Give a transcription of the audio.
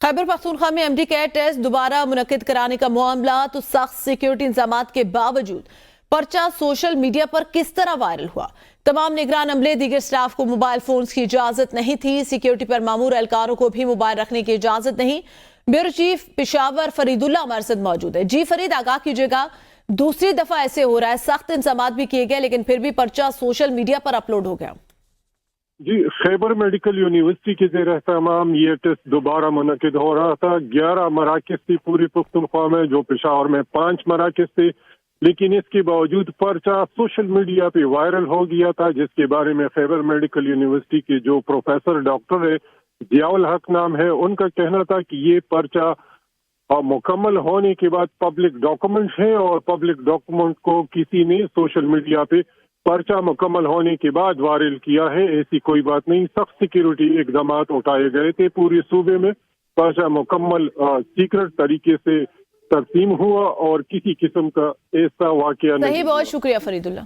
खैबर पख्तूनख्वा में MD cat test दोबारा मुनक्किद कराने का मामला तो सख्त सिक्योरिटी इंतजामात के बावजूद पर्चा सोशल मीडिया पर किस तरह वायरल हुआ। तमाम निगरान अमले दीगर स्टाफ को मोबाइल फोन्स की इजाजत नहीं थी। सिक्योरिटी पर मामूर एहलकारों को भी मोबाइल रखने की इजाजत नहीं। ब्यूरो चीफ पेशावर फरीदुल्ला हमारे साथ मौजूद है। जी फरीद, आगाह कीजिएगा, दूसरी दफा ऐसे हो रहा है, सख्त इंतजामात भी किए गए लेकिन फिर भी पर्चा सोशल मीडिया पर अपलोड हो गया। जी, खैबर मेडिकल यूनिवर्सिटी के ज़ेर एहतमाम ये टेस्ट दोबारा मुनक्किद हो रहा था। 11 मराकज़ थी पूरी पुख्तनख्वा में, जो पेशावर में 5 मराकज़ थे, लेकिन इसके बावजूद पर्चा सोशल मीडिया पे वायरल हो गया था, जिसके बारे में खैबर मेडिकल यूनिवर्सिटी के जो प्रोफेसर डॉक्टर है, जियाउल हक नाम है, उनका कहना था कि ये पर्चा मुकम्मल होने के बाद पब्लिक डॉक्यूमेंट है और पब्लिक डॉक्यूमेंट को किसी ने सोशल मीडिया पे पर्चा मुकम्मल होने के बाद वायरल किया है। ऐसी कोई बात नहीं, सख्त सिक्योरिटी इकदामात उठाए गए थे पूरे सूबे में। पर्चा मुकम्मल सीक्रेट तरीके से तकसीम हुआ और किसी किस्म का ऐसा वाकया नहीं। बहुत शुक्रिया फरीदुल्ला।